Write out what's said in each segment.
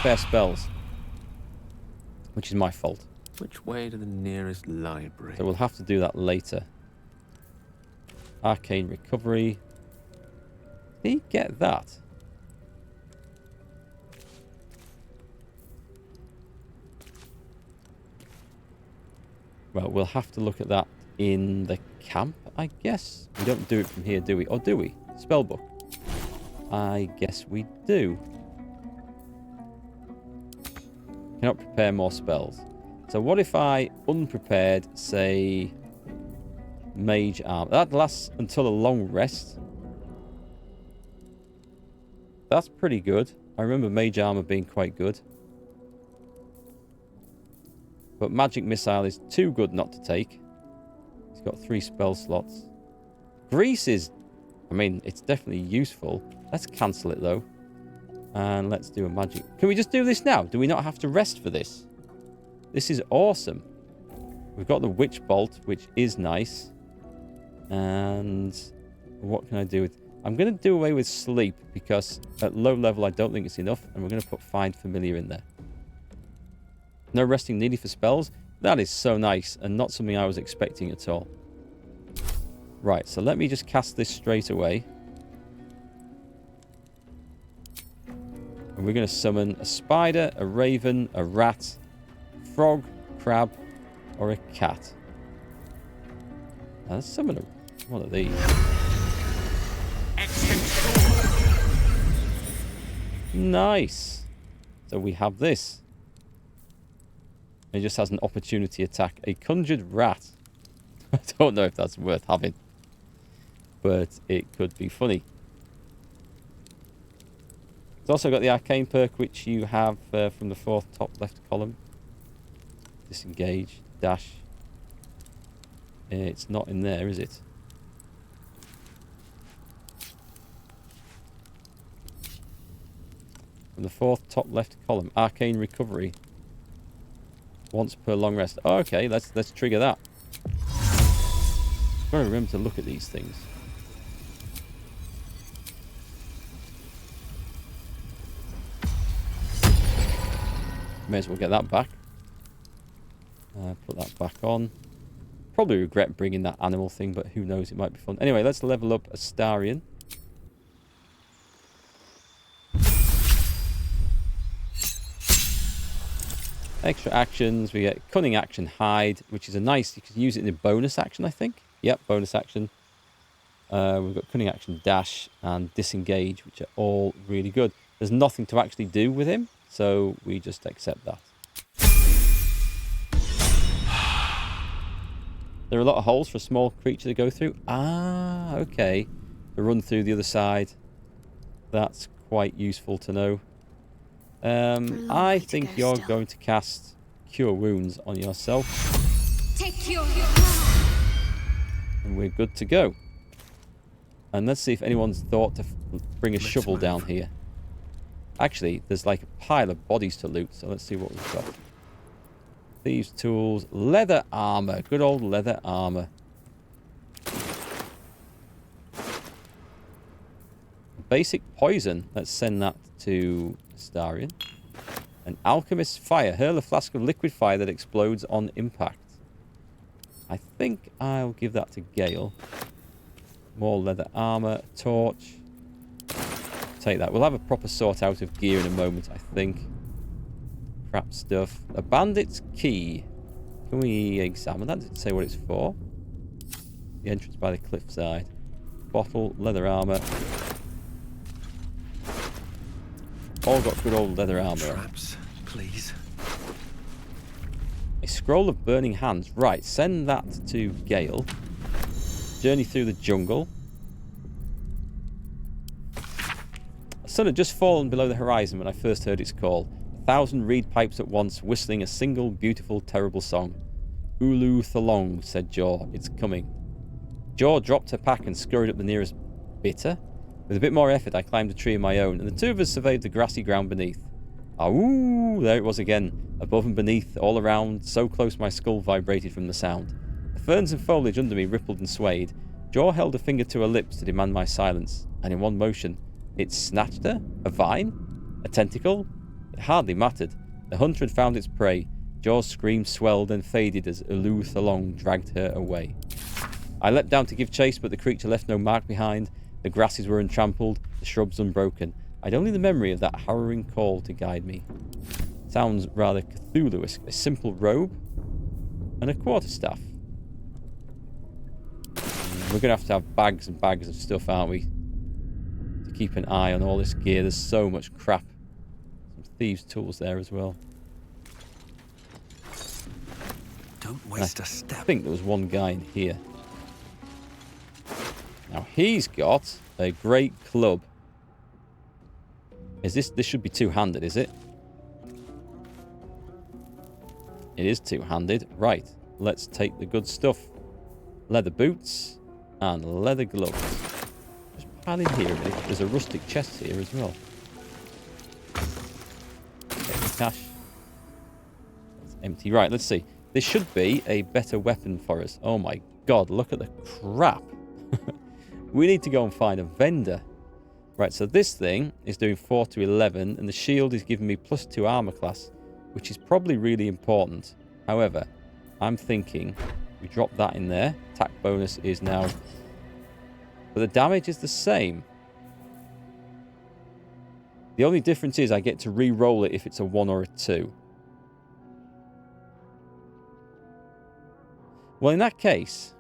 spare spells. Which is my fault. Which way to the nearest library? So we'll have to do that later. Arcane recovery. Did he get that? Well, we'll have to look at that in the camp, I guess. We don't do it from here, do we? Or do we? Spellbook. I guess we do. Cannot prepare more spells. So what if I unprepared, say, Mage Arm? That lasts until a long rest. That's pretty good. I remember Mage Armor being quite good. But Magic Missile is too good not to take. It's got 3 spell slots. Grease is... I mean, it's definitely useful. Let's cancel it, though. And let's do a magic... Can we just do this now? Do we not have to rest for this? This is awesome. We've got the Witch Bolt, which is nice. And what can I do with... I'm going to do away with Sleep, because at low level I don't think it's enough. And we're going to put Find Familiar in there. No resting needed for spells. That is so nice, and not something I was expecting at all. Right, so let me just cast this straight away. And we're going to summon a spider, a raven, a rat, frog, crab, or a cat. Now let's summon one of these. Nice. So we have this. It just has an opportunity attack. A conjured rat. I don't know if that's worth having. But it could be funny. It's also got the arcane perk, which you have from the 4th top left column. Disengage, dash. It's not in there, is it? From the 4th top left column, arcane recovery. Once per long rest. Oh, okay, let's trigger that. I've got to remember to look at these things. May as well get that back. Put that back on. Probably regret bringing that animal thing, but who knows, it might be fun. Anyway, let's level up Astarion. Extra actions, we get Cunning Action Hide, which is a nice, you can use it in a bonus action, I think. Yep, bonus action. We've got Cunning Action Dash and Disengage, which are all really good. There's nothing to actually do with him, so we just accept that. There are a lot of holes for a small creature to go through. Ah, okay. To run through the other side. That's quite useful to know. I think you're going to cast Cure Wounds on yourself. Take Cure. And we're good to go. And let's see if anyone's thought to bring a shovel down here. Actually, there's like a pile of bodies to loot, so let's see what we've got. Thieves' tools, leather armor, good old leather armor. Basic poison, let's send that to Astarion. An alchemist's fire, hurl a flask of liquid fire that explodes on impact. I think I'll give that to Gale. More leather armor, torch. Take that. We'll have a proper sort out of gear in a moment, I think. Crap stuff. A bandit's key. Can we examine that? Does it say what it's for? The entrance by the cliffside. Bottle, leather armor. All got good old leather armor. Traps, please. A scroll of burning hands. Right, send that to Gale. Journey through the jungle. The sun had just fallen below the horizon when I first heard its call. 1,000 reed pipes at once, whistling a single beautiful, terrible song. Ulu Thalong, said Jaw. It's coming. Jaw dropped her pack and scurried up the nearest bitter. With a bit more effort, I climbed a tree of my own, and the two of us surveyed the grassy ground beneath. Ahoo! There it was again, above and beneath, all around, so close my skull vibrated from the sound. The ferns and foliage under me rippled and swayed. Jaw held a finger to her lips to demand my silence, and in one motion, it snatched her? A vine? A tentacle? It hardly mattered. The hunter had found its prey. Jaws' scream swelled and faded as Ulu Thalong dragged her away. I leapt down to give chase, but the creature left no mark behind. The grasses were untrampled, the shrubs unbroken. I'd only the memory of that harrowing call to guide me. Sounds rather Cthulhu-esque. A simple robe and a quarterstaff. We're going to have bags and bags of stuff, aren't we? To keep an eye on all this gear. There's so much crap. Some thieves' tools there as well. Don't waste a step. I think there was one guy in here. Now he's got a great club. Is this should be two-handed, is it? It is two-handed. Right. Let's take the good stuff. Leather boots and leather gloves. Just pile in here a minute. There's a rustic chest here as well. Okay, cash. That's empty. Right, let's see. This should be a better weapon for us. Oh my god, look at the crap. We need to go and find a vendor. Right, so this thing is doing 4 to 11, and the shield is giving me +2 armor class, which is probably really important. However, I'm thinking we drop that in there. Attack bonus is now... But the damage is the same. The only difference is I get to re-roll it if it's a 1 or a 2. Well, in that case...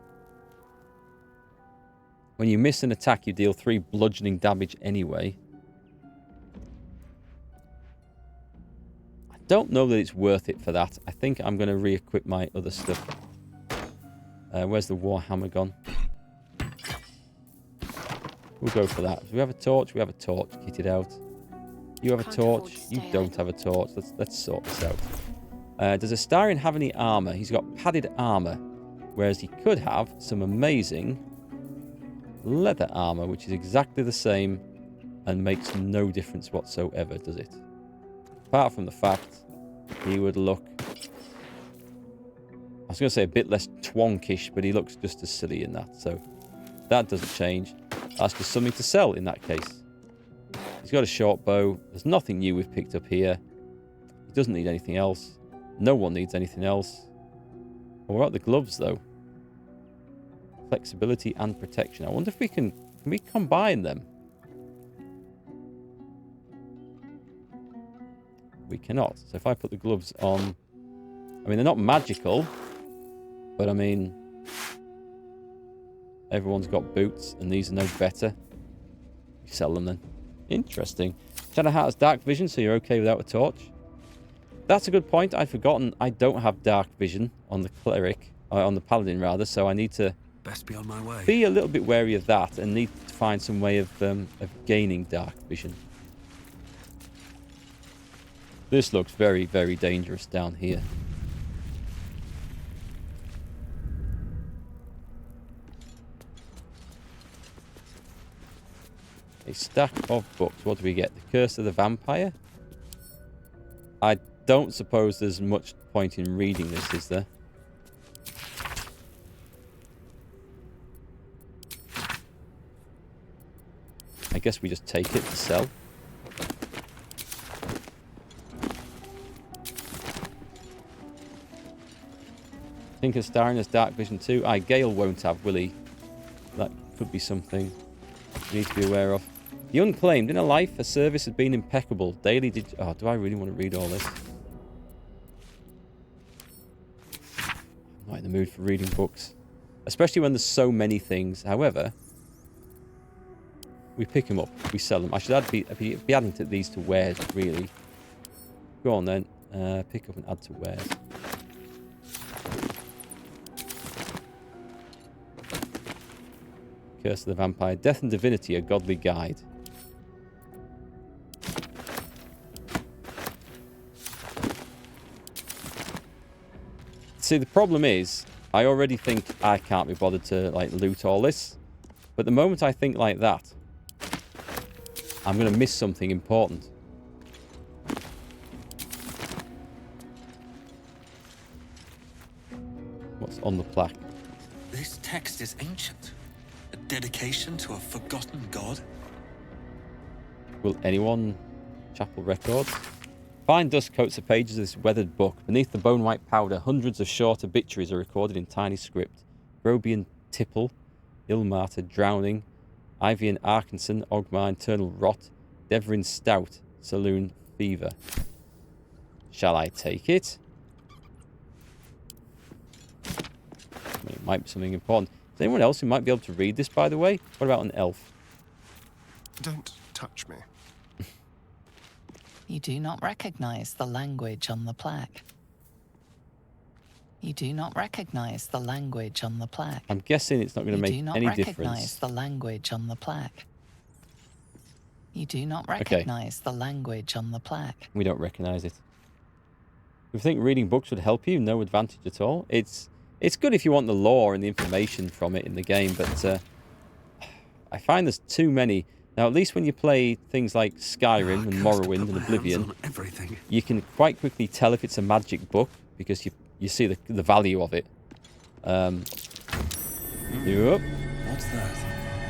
When you miss an attack, you deal 3 bludgeoning damage anyway. I don't know that it's worth it for that. I think I'm going to re-equip my other stuff. Where's the Warhammer gone? We'll go for that. Do we have a torch? We have a torch. Kitted out. You have a torch. You don't have a torch. Let's sort this out. Does Astarion have any armor? He's got padded armor. Whereas he could have some amazing... leather armor, which is exactly the same and makes no difference whatsoever, does it? Apart from the fact he would look... I was going to say a bit less twonkish, but he looks just as silly in that, so that doesn't change. That's just something to sell in that case. He's got a short bow. There's nothing new we've picked up here. He doesn't need anything else. No one needs anything else. Well, what about the gloves, though? Flexibility and protection. I wonder if we can we combine them? We cannot. So if I put the gloves on... I mean, they're not magical, but I mean... Everyone's got boots, and these are no better. We sell them then. Interesting. Shadow Heart has dark vision, so you're okay without a torch. That's a good point. I'd forgotten I don't have dark vision on the cleric, on the paladin rather, so I need to best be on my way. Be a little bit wary of that, and need to find some way of gaining dark vision. This looks very, very dangerous down here. A stack of books. What do we get? The Curse of the Vampire? I don't suppose there's much point in reading this, is there? I guess we just take it to sell. Think Astarion has dark vision too. Gale won't have, will he? That could be something we need to be aware of. The Unclaimed. In a life, her service has been impeccable. Daily did... Oh, do I really want to read all this? I'm not in the mood for reading books. Especially when there's so many things. However, we pick them up. We sell them. I should be adding these to wares, really. Go on, then. Pick up and add to wares. Curse of the Vampire. Death and Divinity, a godly guide. See, the problem is, I already think I can't be bothered to, like, loot all this. But the moment I think like that, I'm going to miss something important. What's on the plaque? This text is ancient. A dedication to a forgotten god? Will anyone... Chapel records? Fine dust coats the pages of this weathered book. Beneath the bone-white powder, hundreds of short obituaries are recorded in tiny script. Grobian Tipple, ill-martyred, drowning. Ivian Arkinson, Ogmar, internal rot. Devrin Stout, saloon fever. Shall I take it? I mean, it might be something important. Is there anyone else who might be able to read this, by the way? What about an elf? Don't touch me. You do not recognize the language on the plaque. You do not recognize the language on the plaque. I'm guessing it's not going to make any difference. You do not recognize the language on the plaque. You do not recognize the language on the plaque. We don't recognize it. If you think reading books would help you, no advantage at all. It's good if you want the lore and the information from it in the game, but I find there's too many. Now, at least when you play things like Skyrim and Morrowind and Oblivion, you can quite quickly tell if it's a magic book because you see the value of it. Yep. What's that?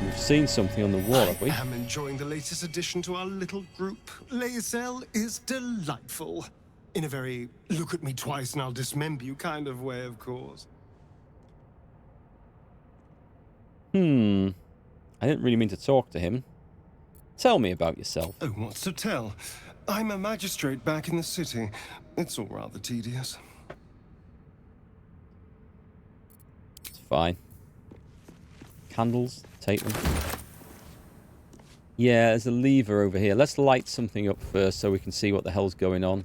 We've seen something on the wall, have we? I am enjoying the latest addition to our little group. Lae'zel is delightful. In a very look at me twice and I'll dismember you kind of way, of course. I didn't really mean to talk to him. Tell me about yourself. Oh, what's to tell? I'm a magistrate back in the city. It's all rather tedious. It's fine. Candles, take them. Yeah, there's a lever over here. Let's light something up first so we can see what the hell's going on.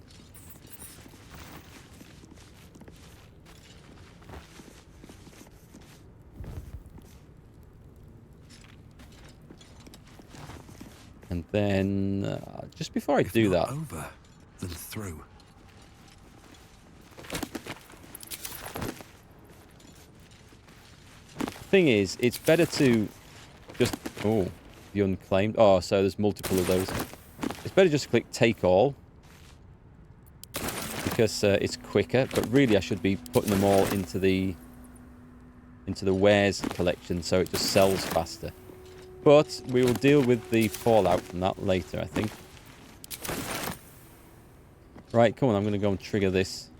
And then, just before I do that... over than through. Thing is, it's better to just... Oh, the unclaimed. Oh, so there's multiple of those. It's better just to click take all. Because it's quicker. But really, I should be putting them all into the wares collection so it just sells faster. But we will deal with the fallout from that later, I think. Right, come on, I'm going to go and trigger this.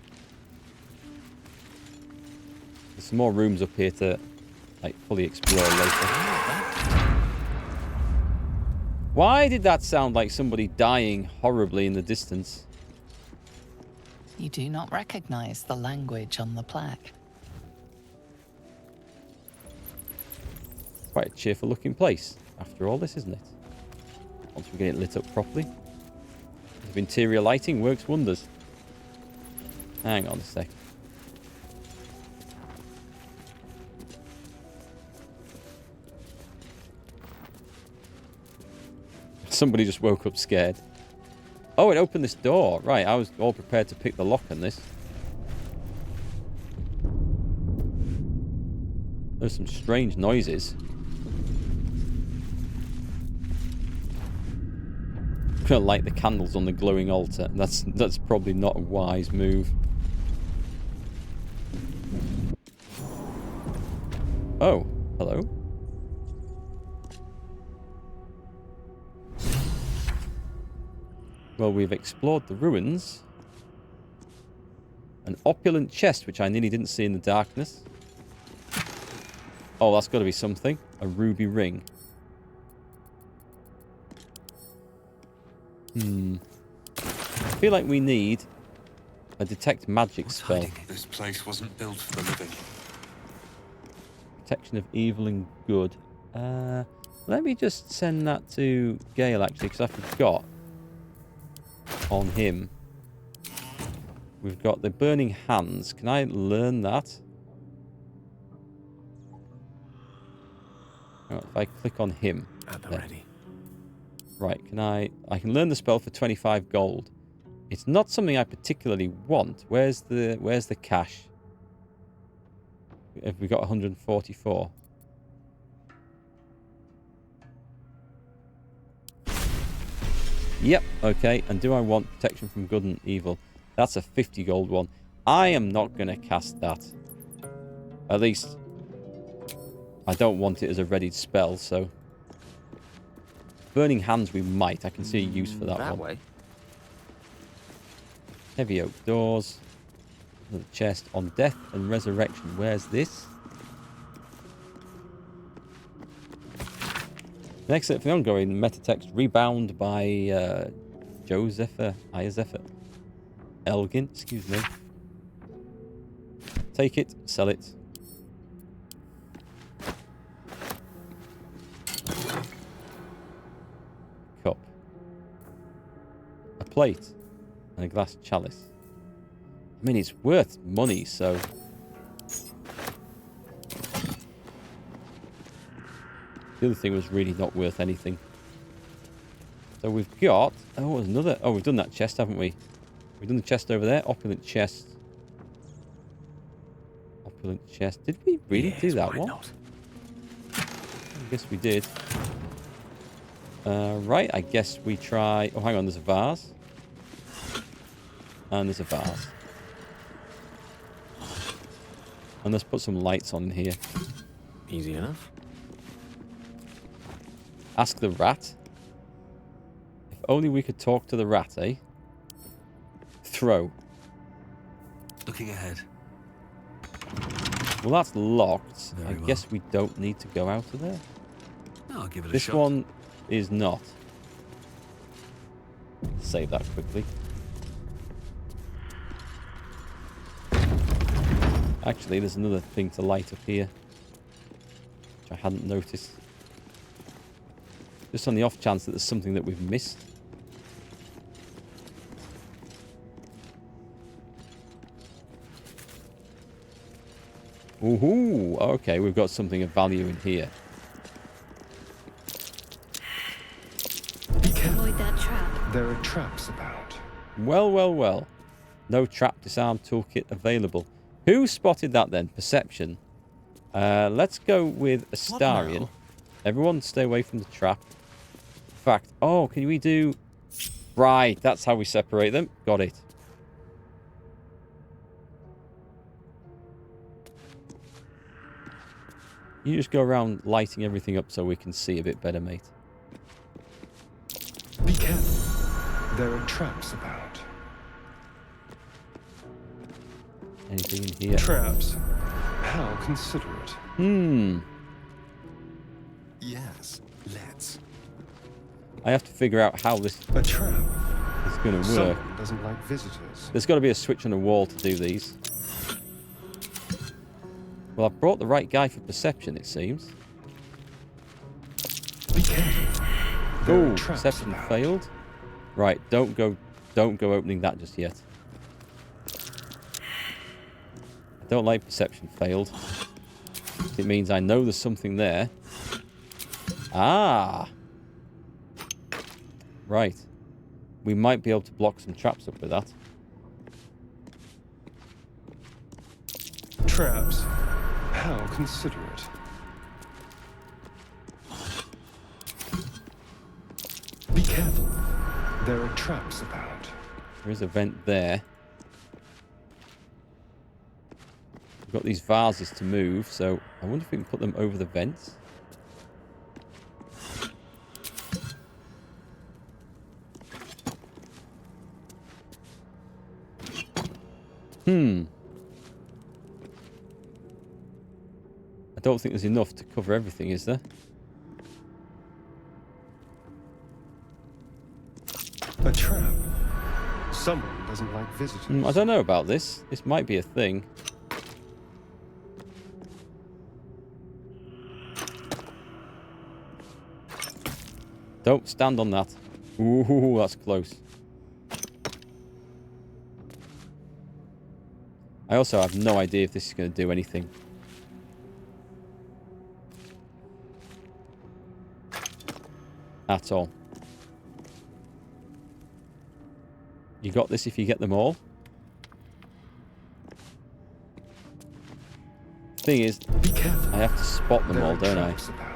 There's some more rooms up here to like fully explore later. Why did that sound like somebody dying horribly in the distance? You do not recognize the language on the plaque. Quite a cheerful looking place after all this, isn't it? Once we get it lit up properly. The interior lighting works wonders. Hang on a sec. Somebody just woke up scared. Oh, it opened this door. Right, I was all prepared to pick the lock on this. There's some strange noises. I'm gonna light the candles on the glowing altar. That's probably not a wise move. Oh, hello. Well, we've explored the ruins. An opulent chest, which I nearly didn't see in the darkness. Oh, that's got to be something. A ruby ring. I feel like we need a detect magic spell. This place wasn't built for the living. Protection of evil and good. Let me just send that to Gale, actually, because I forgot. On him. We've got the burning hands. Can I learn that? Right, if I click on him. At the ready. Right, I can learn the spell for 25 gold. It's not something I particularly want. Where's the cash? Have we got 144? Yep, okay. And do I want protection from good and evil? That's a 50 gold one. I am not going to cast that. At least, I don't want it as a readied spell, so... Burning Hands we might. I can see a use for that one. way. Heavy oak doors. Another chest on death and resurrection. Where's this? Next up for the ongoing metatext rebound by Iosepha Elgin, excuse me. Take it, sell it. Cup. A plate and a glass chalice. I mean, it's worth money, so... The other thing was really not worth anything. So we've got... Oh, there's another... Oh, we've done that chest, haven't we? We've done the chest over there. Opulent chest. Opulent chest. Did we really do that one? Not? I guess we did. Right, I guess we try... Oh, hang on, there's a vase. And there's a vase. And let's put some lights on here. Easy enough. Ask the rat. If only we could talk to the rat, eh? Throw. Looking ahead. Well, that's locked. Very I well. guess we don't need to go out of there. I'll give it a This shot. one is not. Save that quickly. Actually, there's another thing to light up here, which I hadn't noticed. Just on the off chance that there's something that we've missed. Ooh, okay, we've got something of value in here. Avoid that trap. There are traps about. Well, well, well. No trap disarm toolkit available. Who spotted that then? Perception. Let's go with Astarion. now? Everyone stay away from the trap. In fact, oh, can we do... Right, that's how we separate them. Got it. You just go around lighting everything up so we can see a bit better, mate. Be careful. There are traps about. Anything in here? Traps? How considerate. Yes, let's. I have to figure out how this A trap. is going to work. Someone doesn't like visitors. There's got to be a switch on the wall to do these. Well, I've brought the right guy for perception, it seems. Be careful. There Oh, are traps perception about. failed. Right, don't go opening that just yet. I don't like perception failed. It means I know there's something there. Ah! Right. We might be able to block some traps up with that. Traps. How considerate. Be careful. There are traps about. There is a vent there. We've got these vases to move, so I wonder if we can put them over the vents. I don't think there's enough to cover everything, is there? A trap. Someone doesn't like visitors. I don't know about this. This might be a thing. Don't stand on that. Ooh, that's close. I also have no idea if this is going to do anything. At all. You got this if you get them all. Thing is, Be careful. I have to spot them There all, are don't I? traps about.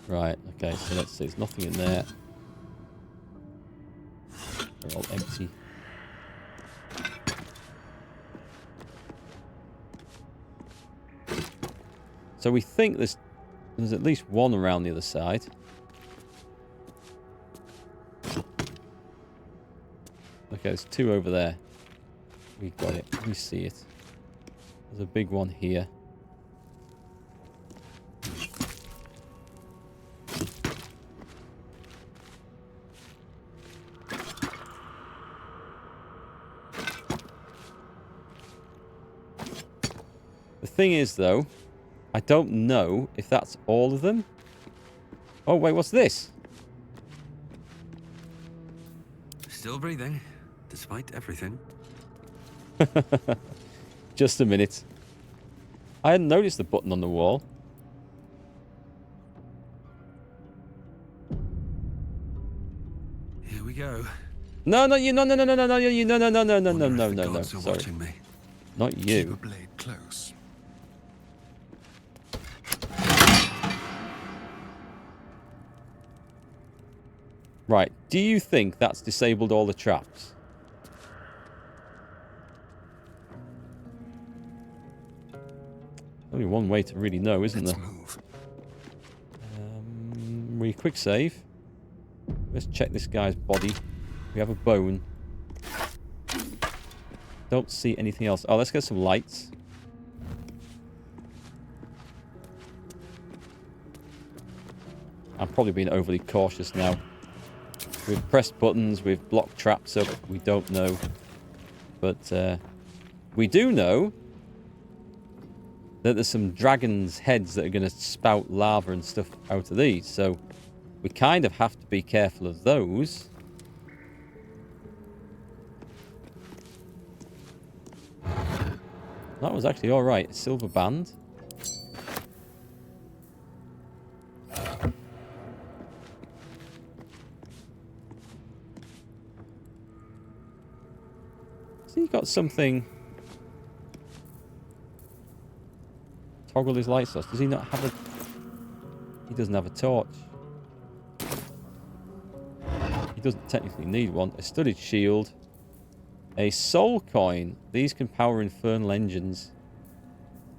Right, okay, so let's see. There's nothing in there. They're all empty. So we think there's at least one around the other side. Okay, there's 2 over there. We got it. We see it. There's a big one here. The thing is, though, I don't know if that's all of them. Oh, wait, what's this? Still breathing, despite everything. Just a minute. I hadn't noticed the button on the wall. Here we go. No, not you. No, no, no, no, no, no, you. No, no, no, no, no, no, Wonder no, if the no, no. gods are Sorry. watching me. Not Keep a you. blade close. Right. Do you think that's disabled all the traps? Only one way to really know, isn't Let's there? move. We quick save. Let's check this guy's body. We have a bone. Don't see anything else. Oh, let's get some lights. I'm probably being overly cautious now. We've pressed buttons, we've blocked traps up, we don't know. But we do know that there's some dragons' heads that are going to spout lava and stuff out of these. So we kind of have to be careful of those. That was actually alright. A silver band. So you got something. Toggle his light source. Does he not have a... He doesn't have a torch. He doesn't technically need one. A studded shield. A soul coin. These can power infernal engines.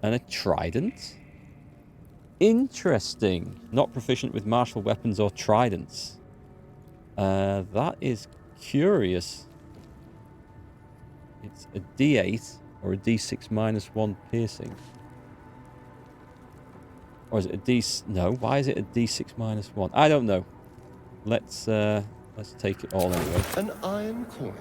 And a trident. Interesting. Not proficient with martial weapons or tridents. That is curious. It's a D8 or a D6 -1 piercing. Or is it a D... No, why is it a D6 -1? I don't know. Let's take it all anyway. An iron coin.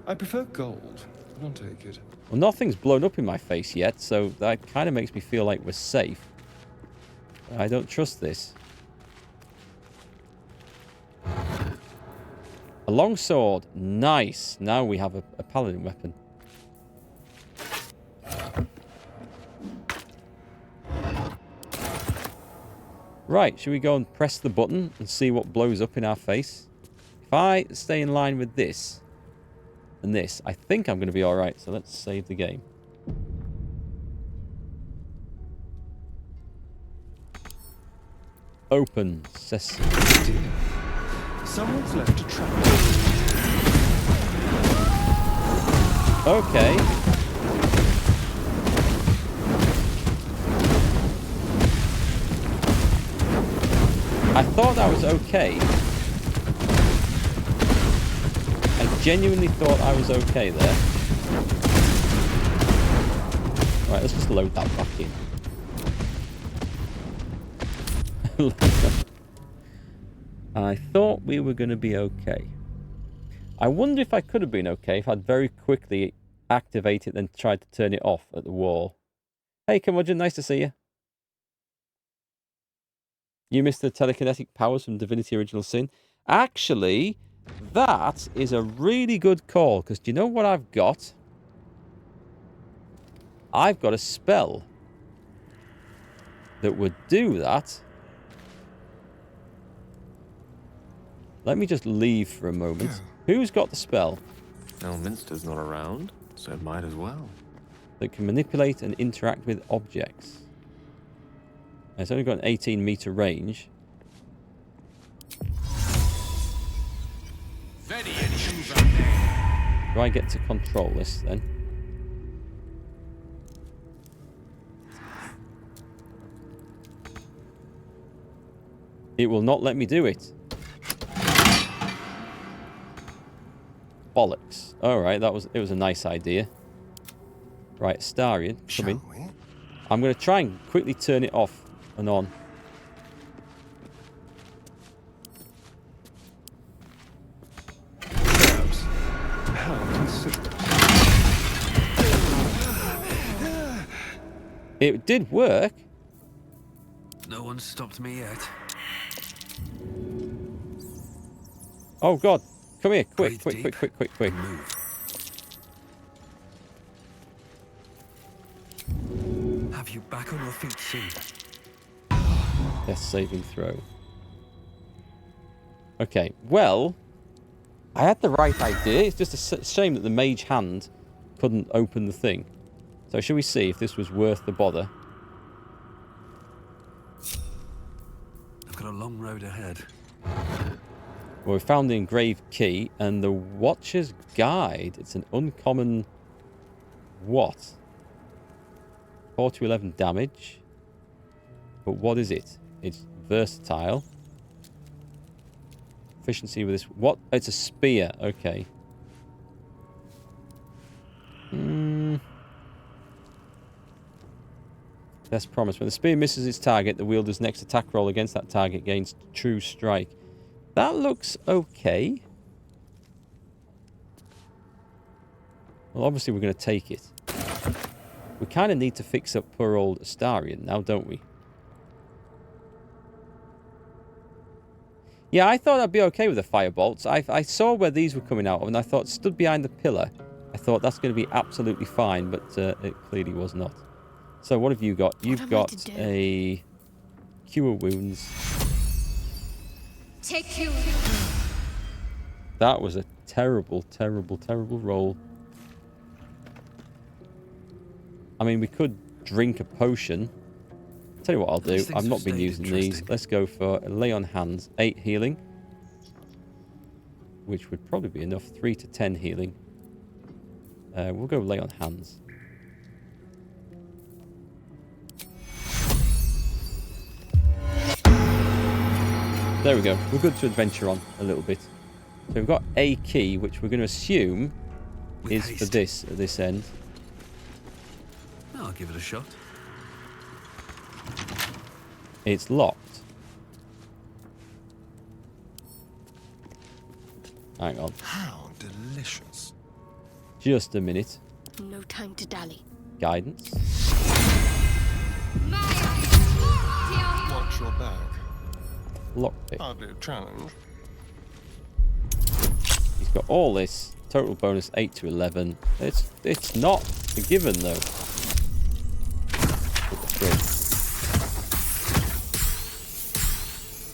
I prefer gold. I'll take it. Well, nothing's blown up in my face yet, so that kind of makes me feel like we're safe. I don't trust this. A long sword. Nice. Now we have a paladin weapon. Right, should we go and press the button and see what blows up in our face? If I stay in line with this and this, I think I'm going to be alright. So let's save the game. Open. Dear. Someone's left a trap. Okay. I thought that was okay. I genuinely thought I was okay there. Right, let's just load that back in. I thought we were going to be okay. I wonder if I could have been okay if I'd very quickly activated and tried to turn it off at the wall. Hey, Curmudgeon, nice to see you. You missed the telekinetic powers from Divinity Original Sin. Actually, that is a really good call, because do you know what I've got? I've got a spell that would do that. Let me just leave for a moment. Who's got the spell? Elminster's not around, so it might as well. That can manipulate and interact with objects. It's only got an 18-meter range. Do I get to control this then? It will not let me do it. bollocks. Alright, it was a nice idea. Right, Astarion, come in. Shall we? I'm going to try and quickly turn it off and on. Perhaps. How considerate. It did work. No one stopped me yet. Oh god. Come here. Quick, Breathe quick, quick, quick, quick, quick. Move. Have you back on your feet soon? Death saving throw. Okay, well, I had the right idea. It's just a shame that the mage hand couldn't open the thing. So shall we see if this was worth the bother? I've got a long road ahead. Well, we found the engraved key and the Watcher's Guide. It's an uncommon... What? 4 to 11 damage. But what is it? It's versatile. Efficiency with this... What? It's a spear. Okay. Best promise. When the spear misses its target, the wielder's next attack roll against that target gains true strike. That looks okay. Well, obviously we're going to take it. We kind of need to fix up poor old Astarion now, don't we? Yeah, I thought I'd be okay with the firebolts. I saw where these were coming out of, and I thought, stood behind the pillar, I thought that's going to be absolutely fine, but it clearly was not. So what have you got? You've got a Cure Wounds. Take you. That was a terrible, terrible, terrible roll. I mean, we could drink a potion. Tell you what I'll do. I've not been using these. Let's go for a lay on hands. 8 healing. Which would probably be enough. 3 to 10 healing. We'll go lay on hands. There we go. We're good to adventure on a little bit. So we've got a key, which we're going to assume is for this at this end. I'll give it a shot. It's locked. Hang on. How delicious. Just a minute. No time to dally. Guidance. Watch your back. Lockpick. Hardly a challenge. He's got all this. Total bonus 8 to 11. It's not a given though.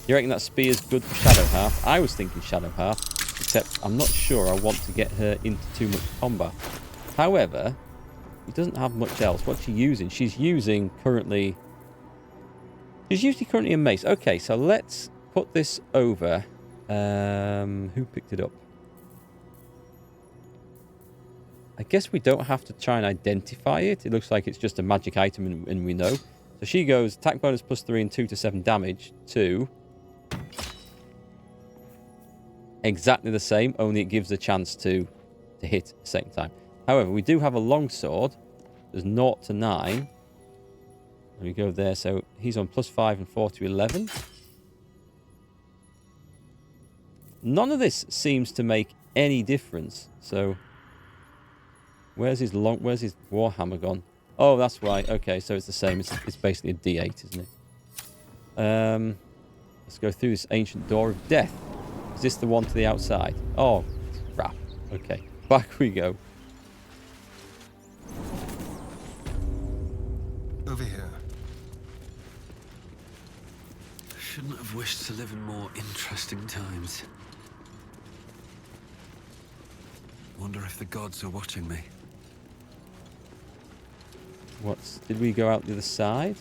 You reckon that spear's good for Shadowheart? I was thinking Shadowheart, except I'm not sure I want to get her into too much combat. However, he doesn't have much else. What's she using? She's using currently a mace. Okay, so let's put this over. Who picked it up? I guess we don't have to try and identify it. It looks like it's just a magic item and we know. So she goes attack bonus +3 and 2 to 7 damage to exactly the same, only it gives a chance to hit a second time. However, we do have a longsword. There's 0 to 9. There we go there. So he's on +5 and 4 to 11. None of this seems to make any difference. So where's his warhammer gone? Oh, that's right. Okay, so it's the same. It's basically a D8, isn't it? Let's go through this ancient door of death. Is this the one to the outside? Oh, crap. Okay, back we go. Over here. Shouldn't have wished to live in more interesting times. Wonder if the gods are watching me. Did we go out the other side?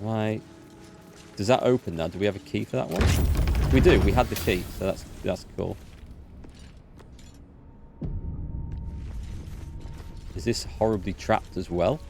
Right. Does that open now? Do we have a key for that one? We do. We had the key, so that's cool. Is this horribly trapped as well?